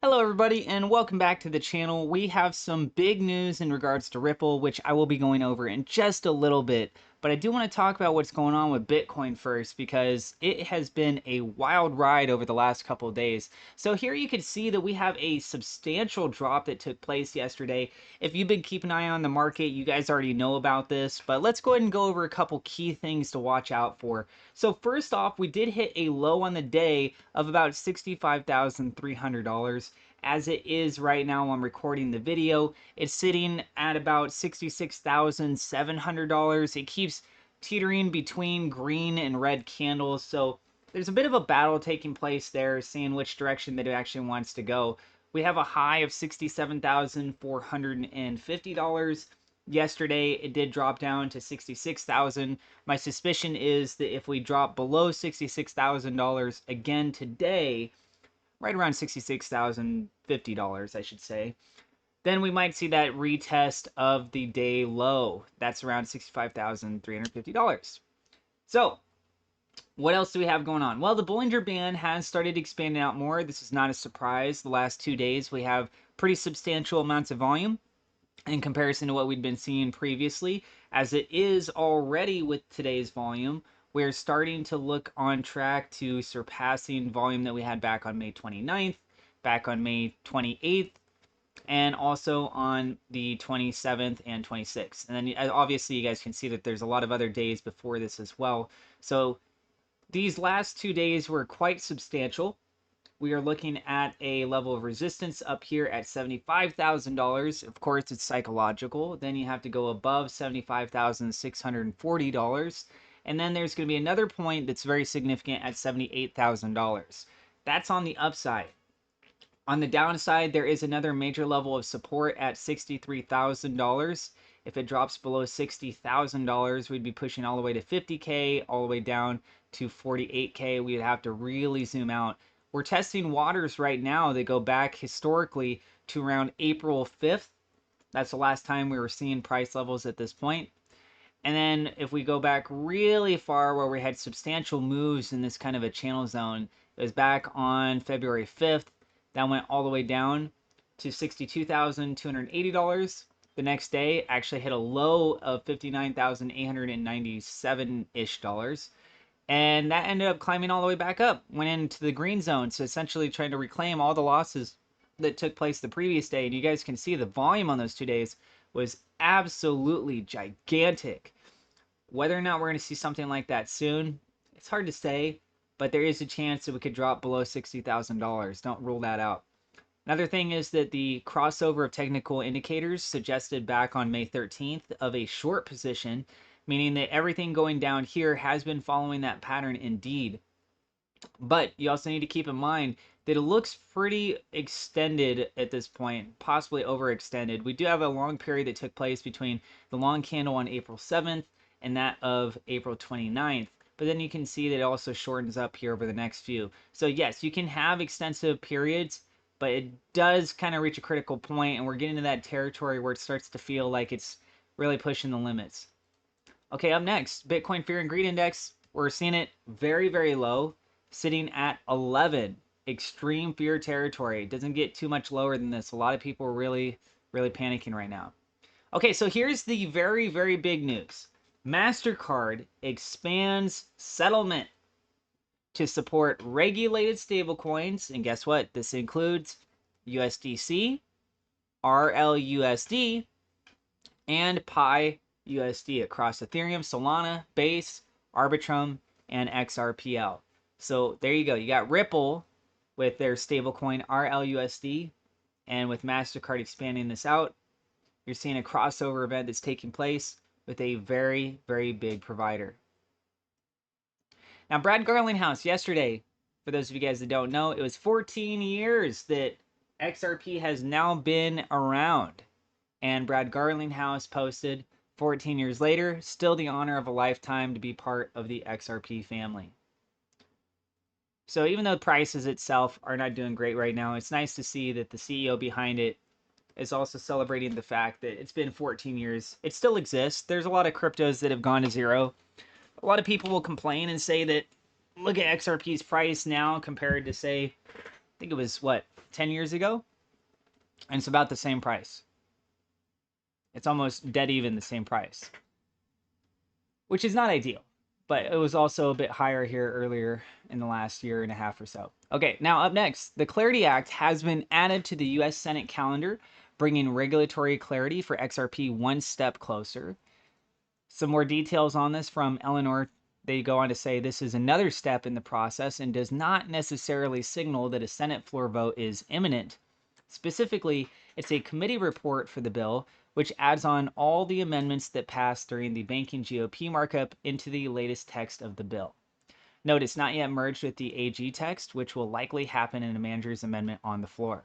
Hello everybody and welcome back to the channel. We have some big news in regards to Ripple, which I will be going over in just a little bit. But I do want to talk about what's going on with Bitcoin first because it has been a wild ride over the last couple of days. So here you can see that we have a substantial drop that took place yesterday. If you've been keeping an eye on the market, you guys already know about this. But let's go ahead and go over a couple key things to watch out for. So first off, we did hit a low on the day of about $65,300. As it is right now while I'm recording the video, it's sitting at about $66,700. It keeps teetering between green and red candles, so there's a bit of a battle taking place there, seeing which direction that it actually wants to go. We have a high of $67,450. Yesterday, it did drop down to $66,000. My suspicion is that if we drop below $66,000 again today, right around $66,050, I should say, then we might see that retest of the day low. That's around $65,350. So, what else do we have going on? Well, the Bollinger Band has started expanding out more. This is not a surprise. The last 2 days, we have pretty substantial amounts of volume in comparison to what we'd been seeing previously. As it is already with today's volume, we're starting to look on track to surpassing volume that we had back on May 29th, back on May 28th, and also on the 27th and 26th. And then obviously you guys can see that there's a lot of other days before this as well. So these last 2 days were quite substantial. We are looking at a level of resistance up here at $75,000. Of course, it's psychological. Then you have to go above $75,640. And then there's going to be another point that's very significant at $78,000. That's on the upside. On the downside, there is another major level of support at $63,000. If it drops below $60,000, we'd be pushing all the way to 50K, all the way down to 48K. We'd have to really zoom out. We're testing waters right now that go back historically to around April 5th. That's the last time we were seeing price levels at this point. And then if we go back really far where we had substantial moves in this kind of a channel zone, it was back on February 5th. That went all the way down to $62,280. The next day actually hit a low of $59,897-ish dollars. And that ended up climbing all the way back up, went into the green zone, so essentially trying to reclaim all the losses that took place the previous day. And you guys can see the volume on those 2 days was absolutely gigantic. Whether or not we're going to see something like that soon, it's hard to say, but there is a chance that we could drop below $60,000. Don't rule that out. Another thing is that the crossover of technical indicators suggested back on May 13th of a short position, meaning that everything going down here has been following that pattern indeed. But you also need to keep in mind that it looks pretty extended at this point, possibly overextended. We do have a long period that took place between the long candle on April 7th and that of April 29th. But then you can see that it also shortens up here over the next few. So yes, you can have extensive periods, but it does kind of reach a critical point, and we're getting to that territory where it starts to feel like it's really pushing the limits. Okay, up next, Bitcoin Fear and Greed Index. We're seeing it very, very low, sitting at 11. Extreme fear territory. It doesn't get too much lower than this. A lot of people are really, really panicking right now. Okay, so here's the very, very big news. MasterCard expands settlement to support regulated stablecoins. And guess what? This includes USDC, RLUSD, and Pi USD across Ethereum, Solana, Base, Arbitrum, and XRPL. So there you go. You got Ripple with their stablecoin RLUSD, and with MasterCard expanding this out, you're seeing a crossover event that's taking place with a very, very big provider. Now, Brad Garlinghouse yesterday, for those of you guys that don't know, it was 14 years that XRP has now been around. And Brad Garlinghouse posted, 14 years later, still the honor of a lifetime to be part of the XRP family. So even though the prices itself are not doing great right now, it's nice to see that the CEO behind it is also celebrating the fact that it's been 14 years. It still exists. There's a lot of cryptos that have gone to zero. A lot of people will complain and say that, look at XRP's price now compared to, say, think it was what, 10 years ago? And it's about the same price. It's almost dead even the same price, which is not ideal, but it was also a bit higher here earlier in the last year and a half or so. Okay, now up next, the Clarity Act has been added to the US Senate calendar, bringing regulatory clarity for XRP one step closer. Some more details on this from Eleanor. They go on to say this is another step in the process and does not necessarily signal that a Senate floor vote is imminent. Specifically, it's a committee report for the bill, which adds on all the amendments that passed during the banking GOP markup into the latest text of the bill. Note it's not yet merged with the AG text, which will likely happen in a manager's amendment on the floor.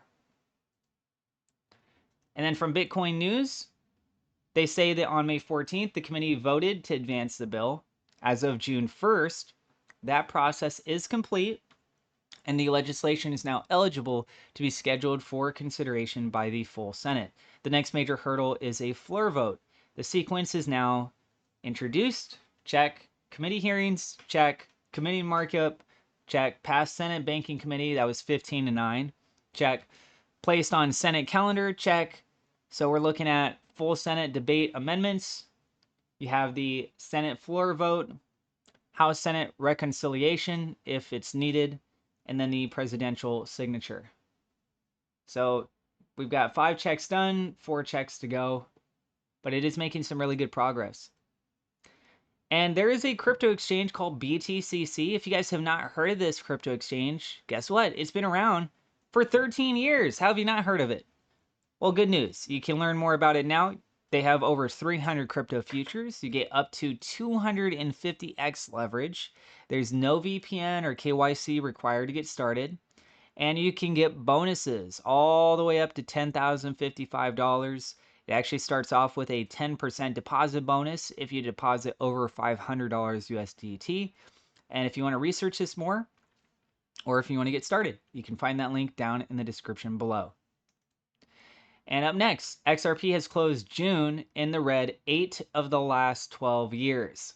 And then from Bitcoin News, they say that on May 14th, the committee voted to advance the bill. As of June 1st, that process is complete, and the legislation is now eligible to be scheduled for consideration by the full Senate. The next major hurdle is a floor vote. The sequence is now introduced, check. Committee hearings, check. Committee markup, check. Passed Senate Banking Committee, that was 15-9, check. Placed on Senate calendar, check. So we're looking at full Senate debate amendments. You have the Senate floor vote, House Senate reconciliation if it's needed, and then the presidential signature. So we've got 5 checks done, 4 checks to go, but it is making some really good progress. And there is a crypto exchange called BTCC. If you guys have not heard of this crypto exchange, guess what? It's been around for 13 years. How have you not heard of it? Well, good news. You can learn more about it now. They have over 300 crypto futures. You get up to 250x leverage. There's no VPN or KYC required to get started. And you can get bonuses all the way up to $10,055. It actually starts off with a 10% deposit bonus if you deposit over $500 USDT. And if you want to research this more, or if you want to get started, you can find that link down in the description below. And up next, XRP has closed June in the red 8 of the last 12 years.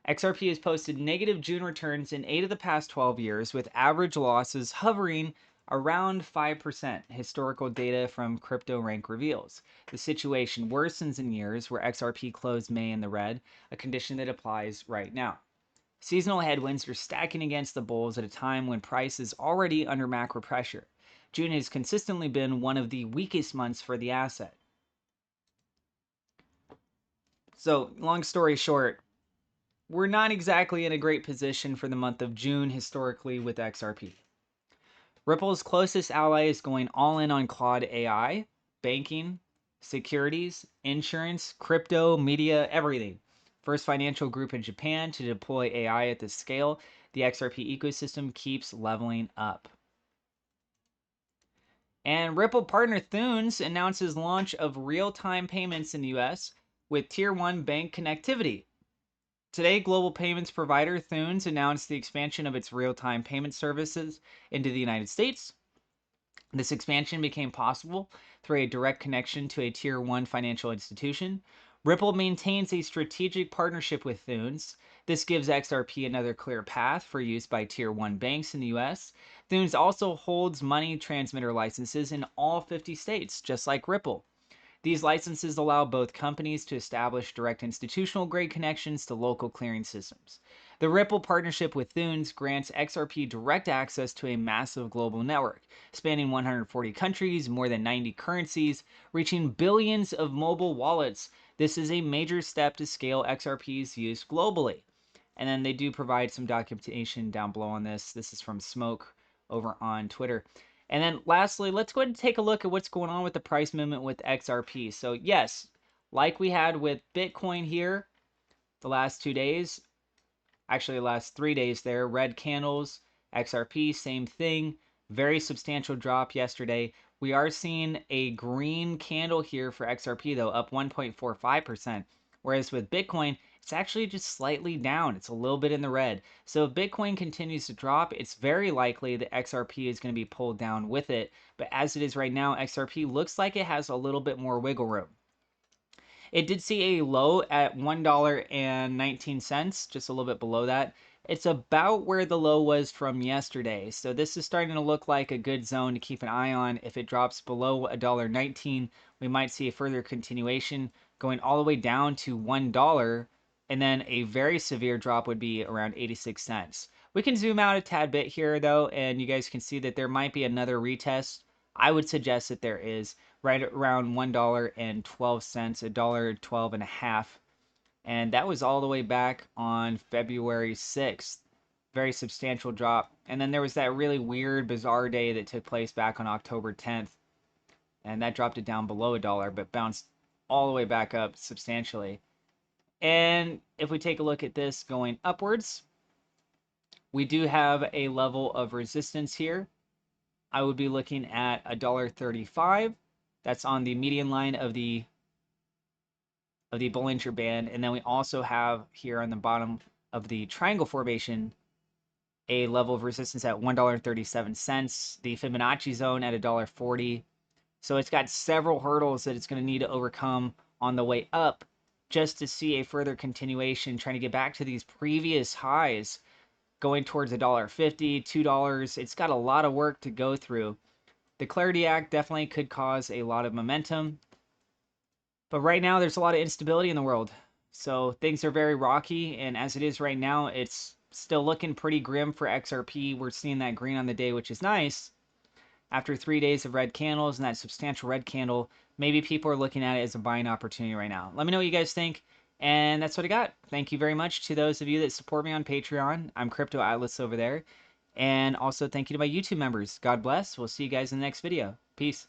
XRP has posted negative June returns in 8 of the past 12 years, with average losses hovering around 5%, historical data from CryptoRank reveals. The situation worsens in years where XRP closed May in the red, a condition that applies right now. Seasonal headwinds are stacking against the bulls at a time when price is already under macro pressure. June has consistently been one of the weakest months for the asset. So, long story short, we're not exactly in a great position for the month of June historically with XRP. Ripple's closest ally is going all in on Claude AI, banking, securities, insurance, crypto, media, everything. First financial group in Japan to deploy AI at this scale, the XRP ecosystem keeps leveling up. And Ripple partner Thunes announces launch of real-time payments in the US with Tier 1 bank connectivity. Today, global payments provider Thunes announced the expansion of its real-time payment services into the United States. This expansion became possible through a direct connection to a Tier 1 financial institution. Ripple maintains a strategic partnership with Thunes. This gives XRP another clear path for use by Tier 1 banks in the US. Thunes also holds money transmitter licenses in all 50 states, just like Ripple. These licenses allow both companies to establish direct institutional grade connections to local clearing systems. The Ripple partnership with Thunes grants XRP direct access to a massive global network, spanning 140 countries, more than 90 currencies, reaching billions of mobile wallets. This is a major step to scale XRP's use globally. And then they do provide some documentation down below on this. This is from Smoke over on Twitter. And then lastly, let's go ahead and take a look at what's going on with the price movement with XRP. So yes, like we had with Bitcoin here the last 2 days, actually the last 3 days there, red candles, XRP, same thing, very substantial drop yesterday. We are seeing a green candle here for XRP though, up 1.45%, whereas with Bitcoin, it's actually just slightly down. It's a little bit in the red. So if Bitcoin continues to drop, it's very likely that XRP is going to be pulled down with it. But as it is right now, XRP looks like it has a little bit more wiggle room. It did see a low at $1.19, just a little bit below that. It's about where the low was from yesterday. So this is starting to look like a good zone to keep an eye on. If it drops below $1.19, we might see a further continuation going all the way down to $1. And then a very severe drop would be around 86 cents. We can zoom out a tad bit here though, and you guys can see that there might be another retest. I would suggest that there is right around $1.12, $1.12 and a half. And that was all the way back on February 6th. Very substantial drop. And then there was that really weird, bizarre day that took place back on October 10th. And that dropped it down below $1, but bounced all the way back up substantially. And if we take a look at this going upwards, we do have a level of resistance here. I would be looking at $1.35. That's on the median line of the Bollinger Band. And then we also have here on the bottom of the triangle formation a level of resistance at $1.37, the Fibonacci zone at $1.40. So it's got several hurdles that it's going to need to overcome on the way up just to see a further continuation, trying to get back to these previous highs, going towards $1.50, $2. It's got a lot of work to go through. The Clarity Act definitely could cause a lot of momentum. But right now, there's a lot of instability in the world. So things are very rocky. And as it is right now, it's still looking pretty grim for XRP. We're seeing that green on the day, which is nice. After 3 days of red candles and that substantial red candle, maybe people are looking at it as a buying opportunity right now. Let me know what you guys think. And that's what I got. Thank you very much to those of you that support me on Patreon. I'm Crypto Atlas over there. And also thank you to my YouTube members. God bless. We'll see you guys in the next video. Peace.